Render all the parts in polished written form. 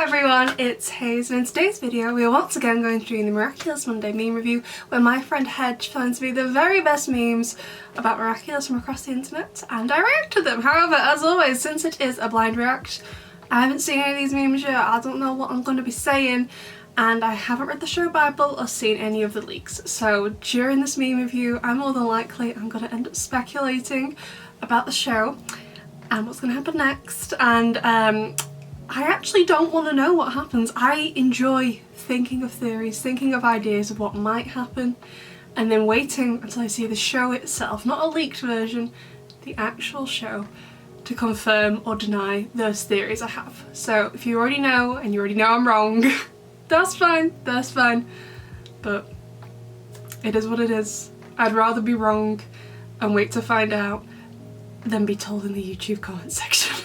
everyone, it's Haze, and in today's video we are once again going to do the Miraculous Monday meme review where my friend Hedge finds me the very best memes about Miraculous from across the internet and I react to them. However, as always, since it is a blind react, I haven't seen any of these memes yet, I don't know what I'm going to be saying, and I haven't read the show Bible or seen any of the leaks. So during this meme review, I'm more than likely I'm going to end up speculating about the show and what's going to happen next, and I actually don't want to know what happens. I enjoy thinking of theories, thinking of ideas of what might happen, and then waiting until I see the show itself, not a leaked version, the actual show, to confirm or deny those theories I have. So if you already know, and you already know I'm wrong, that's fine, that's fine. But it is what it is. I'd rather be wrong and wait to find out than be told in the YouTube comment section.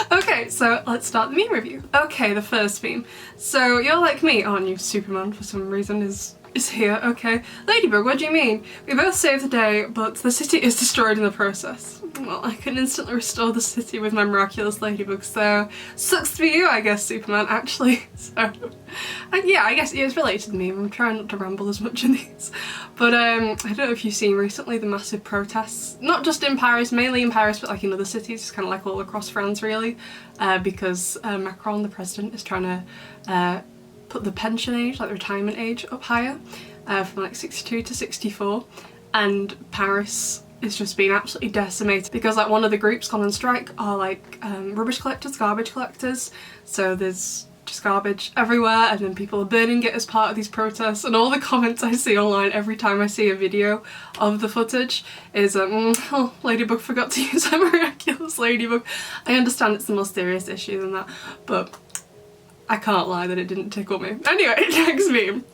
Okay, so let's start the meme review. Okay, the first meme. So you're like me, aren't you? Superman, for some reason, is here. Okay. Ladybug, what do you mean? We both saved the day, but the city is destroyed in the process. Well, I can instantly restore the city with my miraculous Ladybug, so sucks to be you, I guess, Superman, actually. So, yeah, I guess it's related to the meme. I'm trying not to ramble as much in these. But I don't know if you've seen recently the massive protests, not just in Paris, mainly in Paris, but like in other cities, kind of like all across France, really, because Macron, the president, is trying to put the pension age, like the retirement age, up higher, from like 62 to 64, and Paris is just being absolutely decimated because like one of the groups gone on strike are like rubbish collectors, garbage collectors, so there's just garbage everywhere and then people are burning it as part of these protests, and all the comments I see online every time I see a video of the footage is oh, Ladybug forgot to use her miraculous Ladybug. I understand it's the most serious issue than that, but I can't lie that it didn't tickle me. Anyway, next meme.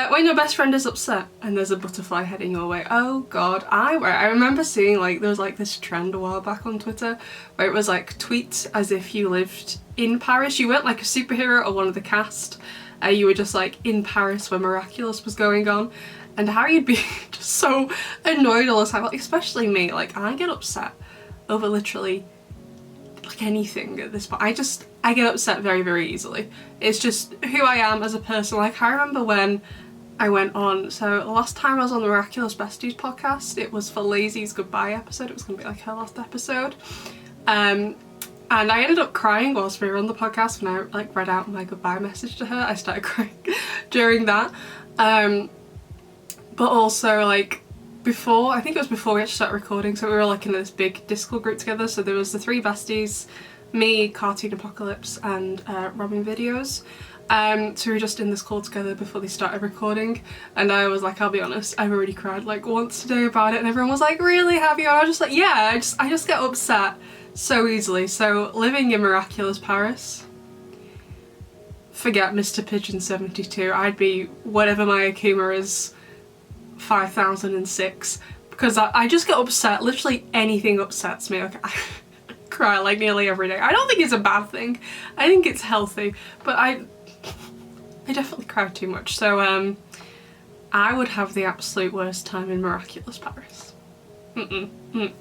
When your best friend is upset and there's a butterfly heading your way. Oh god, I remember seeing like there was like this trend a while back on Twitter where it was like tweet as if you lived in Paris. You weren't like a superhero or one of the cast. You were just like in Paris where Miraculous was going on, and how you'd be just so annoyed all the time. Like, especially me, like I get upset over literally like anything at this point. I get upset very, very easily. It's just who I am as a person. Like I remember when I went on, so the last time I was on the Miraculous Besties podcast, it was for Lazy's goodbye episode. It was gonna be like her last episode. And I ended up crying whilst we were on the podcast when I like read out my goodbye message to her. I started crying during that. But also like before, I think it was before we actually started recording, so we were like in this big Discord group together. So there was the three besties, me, Cartoon Apocalypse, and Robin Videos. So we were just in this call together before they started recording, and I was like, I'll be honest, I've already cried like once today about it, and everyone was like, really, have you? And I was just like, yeah, I just get upset so easily. So living in Miraculous Paris, forget Mr. Pigeon 72, I'd be whatever my Akuma is 5006, because I just get upset. Literally anything upsets me. Okay, I cry like nearly every day. I don't think it's a bad thing. I think it's healthy, but I definitely cry too much. So I would have the absolute worst time in Miraculous Paris. I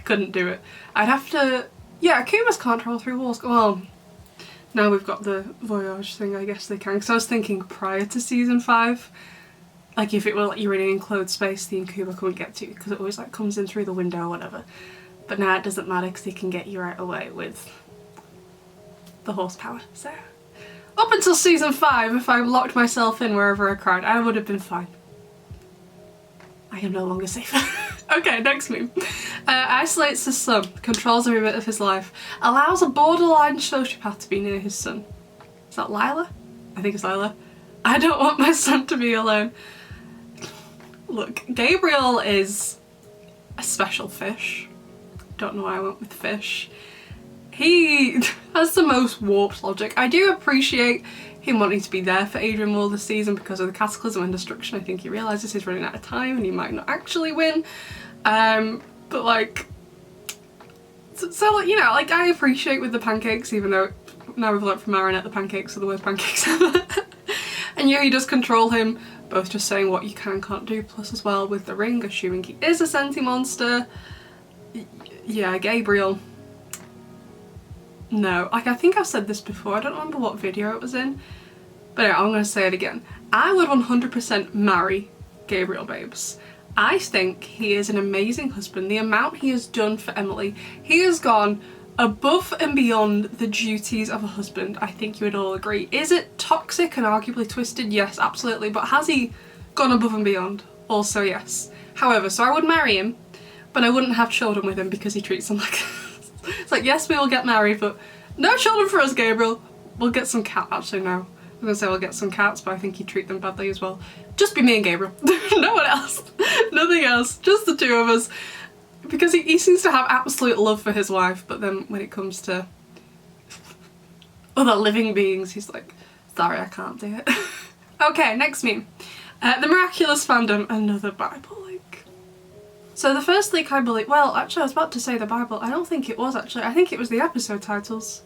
couldn't do it. I'd have to. Yeah, Akumas can't travel through walls. Well, now we've got the Voyage thing, I guess they can. Because I was thinking prior to season 5. Like if it were like you're in an enclosed space the Akuma couldn't get to because it always like comes in through the window or whatever. But now it doesn't matter because they can get you right away with the horsepower. So up until season 5, if I locked myself in wherever I cried, I would have been fine. I am no longer safe. Okay, next meme. Isolates his son, controls every bit of his life, allows a borderline sociopath to be near his son. Is that Lila? I think it's Lila. I don't want my son to be alone. Look, Gabriel is a special fish. Don't know why I went with fish. He has the most warped logic. I do appreciate him wanting to be there for Adrian more this season because of the cataclysm and destruction. I think he realises he's running out of time and he might not actually win. But like, so you know, like I appreciate with the pancakes, even though now we've learnt from Marinette the pancakes are the worst pancakes ever. And yeah, he does control him, both just saying what you can and can't do, plus as well with the ring, assuming he is a senti monster. Yeah, Gabriel. no. Like, I think I've said this before, I don't remember what video it was in, but anyway, I'm gonna say it again. I would 100% marry Gabriel Babes. I think he is an amazing husband. The amount he has done for Emily, he has gone above and beyond the duties of a husband. I think you would all agree. Is it toxic and arguably twisted? Yes, absolutely. But has he gone above and beyond? Also yes. However, so I would marry him, but I wouldn't have children with him because he treats them like it's like, yes, we will get married, but no children for us, Gabriel. We'll get some cat. Actually, no. I'm gonna say we'll get some cats, but I think he'd treat them badly as well. Just be me and Gabriel. No one else. Nothing else. Just the two of us. Because he seems to have absolute love for his wife, but then when it comes to other living beings, he's like, sorry, I can't do it. Okay, next meme. The Miraculous fandom, another Bible leak. So the first leak, I believe, well, actually I was about to say the Bible. I don't think it was actually. I think it was the episode titles.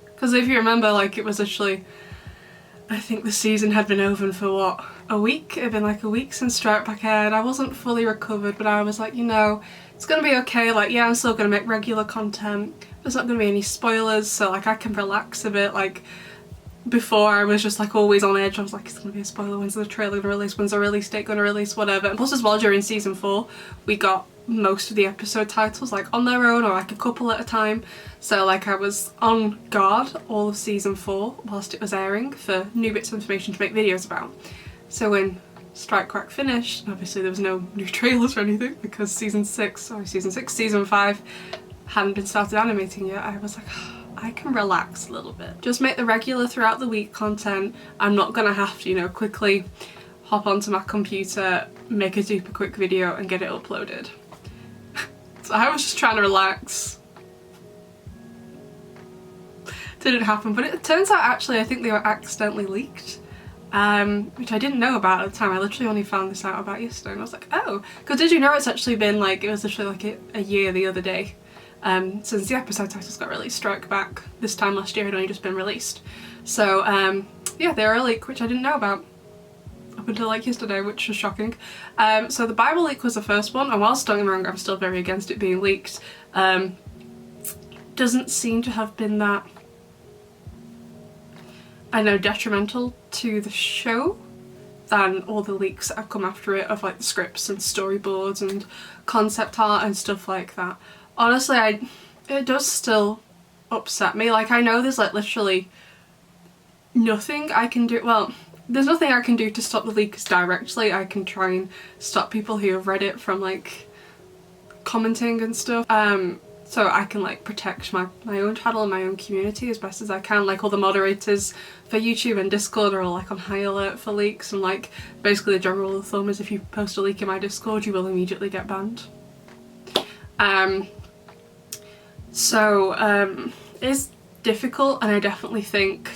Because if you remember, like, it was actually, I think the season had been over for what, a week? It had been like a week since Strike Back aired. I wasn't fully recovered, but I was like, you know, it's gonna be okay. Like, yeah, I'm still gonna make regular content. There's not gonna be any spoilers, so like I can relax a bit. Like, before I was just like always on edge. I was like, it's gonna be a spoiler, when's the trailer gonna release, when's the release date gonna release, whatever. And plus as well, during season 4 we got most of the episode titles like on their own or like a couple at a time, so like I was on guard all of season 4 whilst it was airing for new bits of information to make videos about. So when Strike Crack finished, obviously there was no new trailers or anything because season 5 hadn't been started animating yet. I was like, I can relax a little bit. Just make the regular throughout the week content. I'm not gonna have to, you know, quickly hop onto my computer, make a super quick video and get it uploaded. So I was just trying to relax. Didn't happen, but it turns out actually I think they were accidentally leaked. Which I didn't know about at the time. I literally only found this out about yesterday and I was like, oh, because did you know it's actually been like, it was literally like a year the other day. Since the episode titles got released. Strike Back this time last year had only just been released. So yeah, they were a leak, which I didn't know about up until like yesterday, which was shocking. So the Bible leak was the first one, and whilst don't get me wrong, I'm still very against it being leaked. Doesn't seem to have been that, I know, detrimental to the show than all the leaks that have come after it of like the scripts and storyboards and concept art and stuff like that. Honestly, it does still upset me. Like, I know there's like literally nothing I can do. Well, there's nothing I can do to stop the leakers directly. I can try and stop people who have read it from like commenting and stuff. So I can like protect my own channel and my own community as best as I can. Like, all the moderators for YouTube and Discord are all like on high alert for leaks, and like basically the general rule of thumb is if you post a leak in my Discord you will immediately get banned. It's difficult, and I definitely think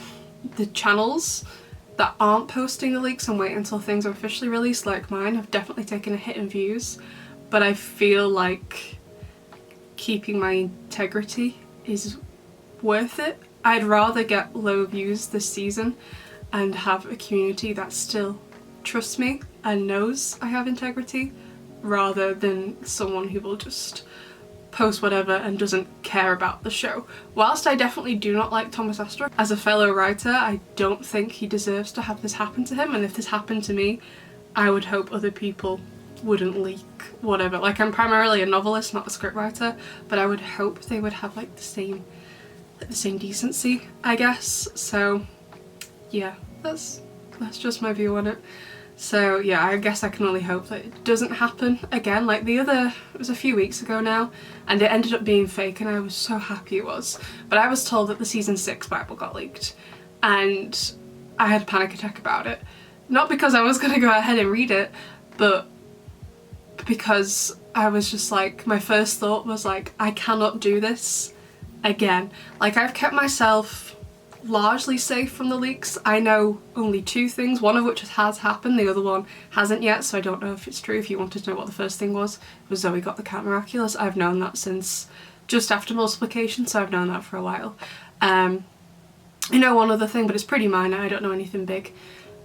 the channels that aren't posting the leaks and wait until things are officially released, like mine, have definitely taken a hit in views, but I feel like keeping my integrity is worth it. I'd rather get low views this season and have a community that still trusts me and knows I have integrity, rather than someone who will just post whatever and doesn't care about the show. Whilst I definitely do not like Thomas Astor as a fellow writer, I don't think he deserves to have this happen to him, and if this happened to me, I would hope other people wouldn't leak whatever. Like, I'm primarily a novelist, not a scriptwriter, but I would hope they would have like the same decency, I guess. So yeah, that's just my view on it. So yeah, I guess I can only hope that it doesn't happen again. Like it was a few weeks ago now, and it ended up being fake, and I was so happy it was. But I was told that the season 6 Bible got leaked, and I had a panic attack about it. Not because I was gonna go ahead and read it, but because I was just like, my first thought was like, I cannot do this again. Like, I've kept myself largely safe from the leaks. I know only 2 things, one of which has happened, the other one hasn't yet, so I don't know if it's true. If you wanted to know what the first thing was, it was Zoe got the cat Miraculous. I've known that since just after multiplication, so I've known that for a while. I know one other thing, but it's pretty minor. I don't know anything big.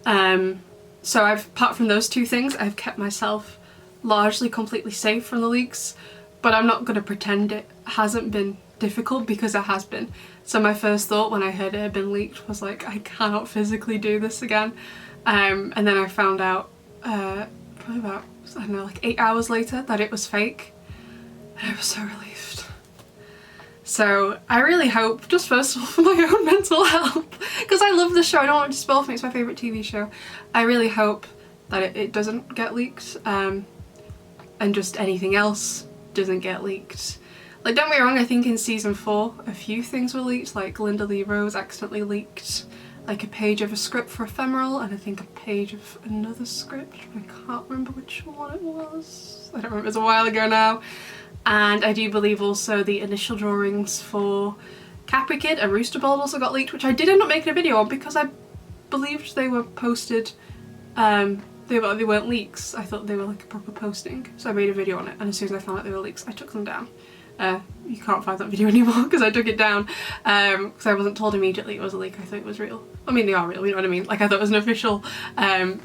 So apart from those 2 things, I've kept myself largely completely safe from the leaks, but I'm not going to pretend it hasn't been difficult because it has been. So my first thought when I heard it had been leaked was like, I cannot physically do this again. And then I found out probably about, I don't know, like 8 hours later that it was fake, and I was so relieved. So I really hope, just first of all for my own mental health, because I love the show, I don't want it to spoil for me, it's my favourite TV show. I really hope that it doesn't get leaked, and just anything else doesn't get leaked. Like, don't get me wrong, I think in season 4 a few things were leaked, like Linda Lee Rose accidentally leaked like a page of a script for Ephemeral, and I think a page of another script, I can't remember which one it was. I don't remember, it was a while ago now. And I do believe also the initial drawings for Capri Kid and Rooster Bold also got leaked, which I did end up making a video on because I believed they were posted, they weren't leaks. I thought they were like a proper posting, so I made a video on it, and as soon as I found out they were leaks I took them down. You can't find that video anymore because I took it down because I wasn't told immediately it was a leak. I thought it was real. I mean, they are real, you know what I mean? Like, I thought it was an official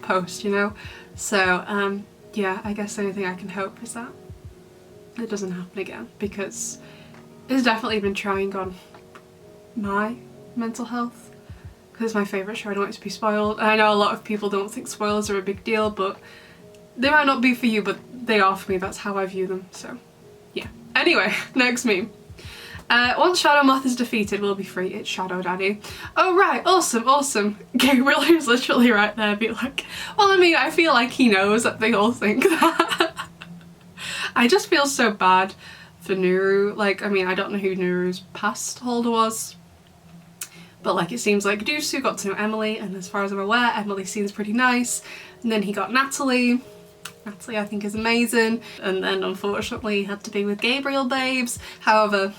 post, you know? So yeah, I guess the only thing I can hope is that it doesn't happen again, because it's definitely been trying on my mental health, because it's my favourite show. I don't want it to be spoiled. And I know a lot of people don't think spoilers are a big deal, but they might not be for you, but they are for me. That's how I view them, so yeah. Anyway, next meme. Once Shadow Moth is defeated, we'll be free. It's Shadow Daddy. Oh right, awesome, awesome. Gabriel is literally right there, be like, well, I mean, I feel like he knows that they all think that. I just feel so bad for Nuru. Like, I mean, I don't know who Nuru's past holder was, but like, it seems like Dusu got to know Emily, and as far as I'm aware, Emily seems pretty nice. And then he got Natalie. Natalie, I think, is amazing. And then unfortunately he had to be with Gabriel babes. However,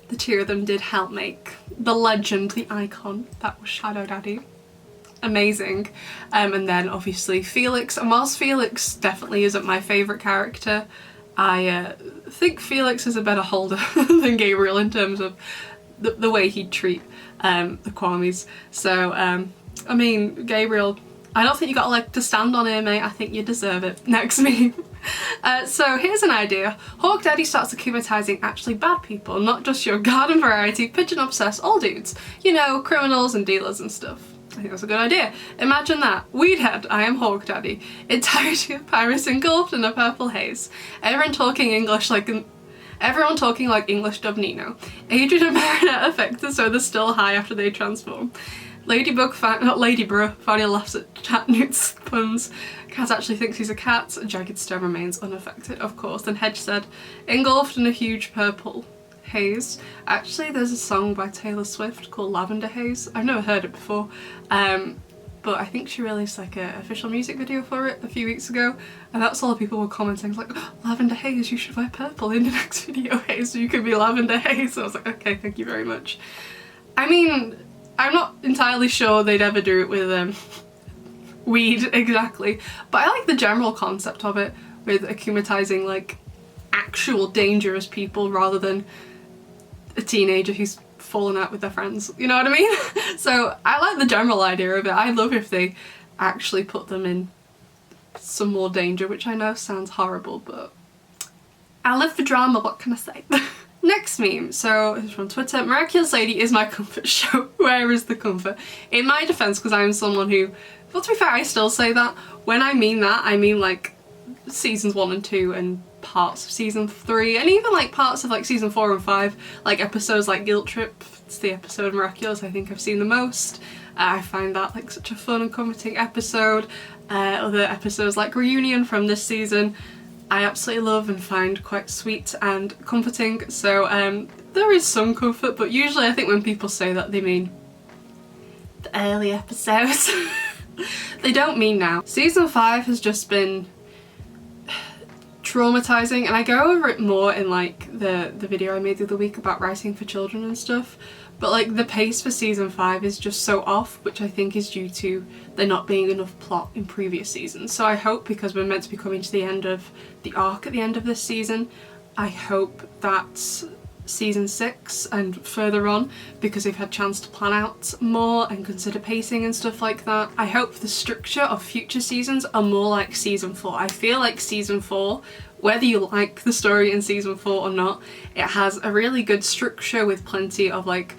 the two of them did help make the legend, the icon that was Shadow Daddy. Amazing. And then obviously Felix, and whilst Felix definitely isn't my favourite character, I think Felix is a better holder than Gabriel in terms of the way he'd treat the Kwamis. So I mean, Gabriel, I don't think you got a leg to stand on here, mate. I think you deserve it. Next meme. So here's an idea. Hawk Daddy starts akumatizing actually bad people, not just your garden variety, pigeon obsessed old dudes. You know, criminals and dealers and stuff. I think that's a good idea. Imagine that. Weedhead, I am Hawk Daddy. Entirety of Paris engulfed in a purple haze. Everyone talking like English dub Nino. Adrian and Marinette affected so they're still high after they transform. Ladybug, not Ladybug, finally laughs at Cat Newt's puns. Cat actually thinks he's a cat. Jagged Stone remains unaffected, of course. Then Hedge said, engulfed in a huge purple haze. Actually, there's a song by Taylor Swift called Lavender Haze. I've never heard it before, but I think she released like an official music video for it a few weeks ago, and that's all the people were commenting, like, oh, Lavender Haze, you should wear purple in the next video, Haze, so you could be Lavender Haze. So I was like, okay, thank you very much. I mean, I'm not entirely sure they'd ever do it with weed exactly, but I like the general concept of it, with akumatizing like actual dangerous people rather than a teenager who's fallen out with their friends, you know what I mean? So I like the general idea of it. I love if they actually put them in some more danger, which I know sounds horrible, but I live for drama, what can I say? Next meme, so it's from Twitter. Miraculous Lady is my comfort show. Where is the comfort? In my defense, because I'm someone who, well, to be fair, I still say that. When I mean that, I mean like seasons 1 and 2 and parts of season 3, and even like parts of like season 4 and 5, like episodes like Guilt Trip. It's the episode of Miraculous I think I've seen the most. I find that like such a fun and comforting episode. Other episodes like Reunion from this season I absolutely love and find quite sweet and comforting, so there is some comfort, but usually I think when people say that they mean the early episodes. They don't mean now. Season 5 has just been traumatizing, and I go over it more in like the video I made the other week about writing for children and stuff, but like the pace for season 5 is just so off, which I think is due to there not being enough plot in previous seasons. So I hope, because we're meant to be coming to the end of the arc at the end of this season, I hope that season 6 and further on, because they've had a chance to plan out more and consider pacing and stuff like that, I hope the structure of future seasons are more like season 4. I feel like season 4 whether you like the story in season 4 or not, it has a really good structure with plenty of like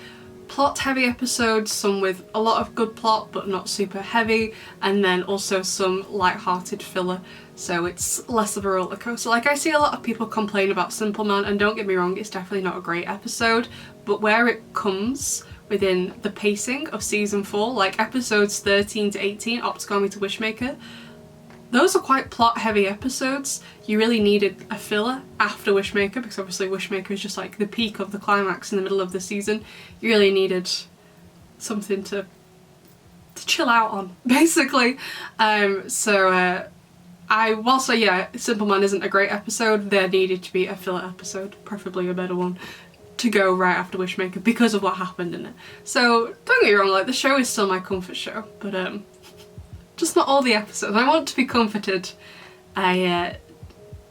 plot heavy episodes, some with a lot of good plot but not super heavy, and then also some light-hearted filler, so it's less of a roller coaster. Like, I see a lot of people complain about Simple Man, and don't get me wrong, it's definitely not a great episode, but where it comes within the pacing of season 4, like episodes 13 to 18, Optigami to Wishmaker, those are quite plot heavy episodes. You really needed a filler after Wishmaker, because obviously Wishmaker is just like the peak of the climax in the middle of the season. You really needed something to chill out on, basically. I will say, yeah, Simple Man isn't a great episode. There needed to be a filler episode, preferably a better one, to go right after Wishmaker because of what happened in it. So don't get me wrong, like the show is still my comfort show, but just not all the episodes. I want to be comforted. I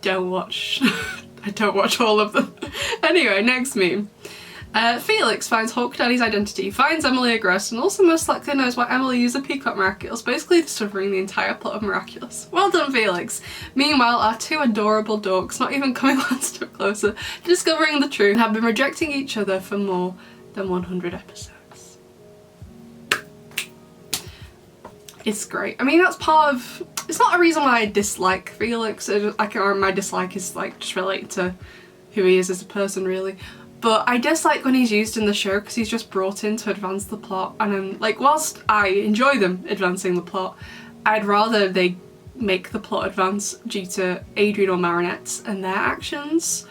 don't watch I don't watch all of them. Anyway, next meme. Felix finds Hawk Daddy's identity, finds Emily aggressed, and also most likely knows why Emily used the Peacock Miraculous, basically discovering the entire plot of Miraculous. Well done, Felix! Meanwhile, our two adorable dorks, not even coming one step closer to discovering the truth, have been rejecting each other for more than 100 episodes. It's great. I mean, that's part of... It's not a reason why I dislike Felix, or my dislike is like just related to who he is as a person, really. But I dislike when he's used in the show because he's just brought in to advance the plot, and like, whilst I enjoy them advancing the plot, I'd rather they make the plot advance due to Adrian or Marinette and their actions,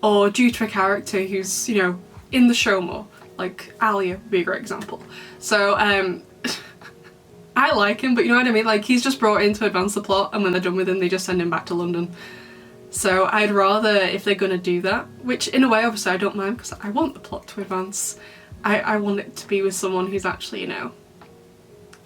or due to a character who's, you know, in the show more. Like Alia would be a great example. So I like him, but you know what I mean? Like, he's just brought in to advance the plot, and when they're done with him, they just send him back to London. So I'd rather, if they're gonna do that, which in a way obviously I don't mind because I want the plot to advance, I want it to be with someone who's actually, you know,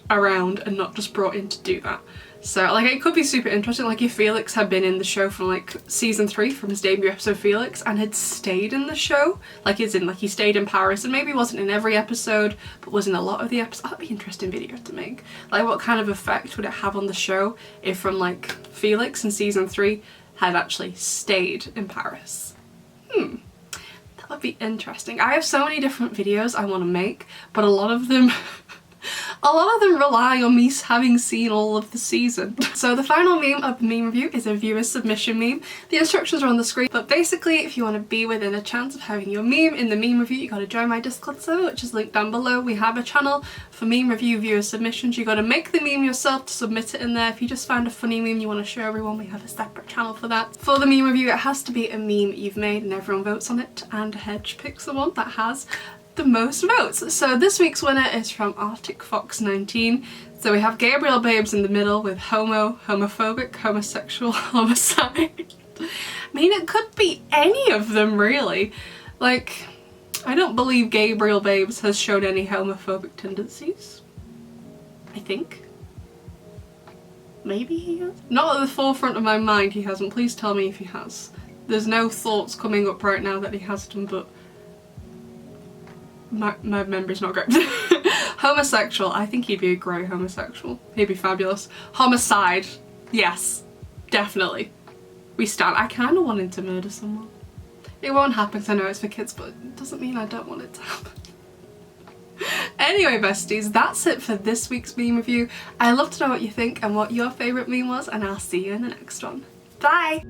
around and not just brought in to do that. So like, it could be super interesting, like if Felix had been in the show from like season 3, from his debut episode Felix, and had stayed in the show, like as in like he stayed in Paris and maybe wasn't in every episode but was in a lot of the episodes. That'd be an interesting video to make. Like, what kind of effect would it have on the show if from like Felix in season 3 had actually stayed in Paris? That would be interesting. I have so many different videos I want to make, but a lot of them rely on me having seen all of the season. So the final meme of the meme review is a viewer submission meme. The instructions are on the screen, but basically if you want to be within a chance of having your meme in the meme review, you gotta join my Discord server, which is linked down below. We have a channel for meme review viewer submissions. You gotta make the meme yourself to submit it in there. If you just found a funny meme you want to show everyone, we have a separate channel for that. For the meme review, it has to be a meme you've made and everyone votes on it, and Hedge picks the one that has the most votes. So this week's winner is from Arctic Fox 19. So we have Gabriel Babes in the middle with homo, homophobic, homosexual, homicide. I mean, it could be any of them really. Like, I don't believe Gabriel Babes has shown any homophobic tendencies. I think. Maybe he has? Not at the forefront of my mind he hasn't. Please tell me if he has. There's no thoughts coming up right now that he hasn't, but my memory's not great. Homosexual, I think he'd be a great homosexual. He'd be fabulous. Homicide, yes, definitely. We stand. I kind of want him to murder someone. It won't happen because I know it's for kids, but it doesn't mean I don't want it to happen. Anyway, besties, that's it for this week's meme review. I'd love to know what you think and what your favourite meme was, and I'll see you in the next one. Bye!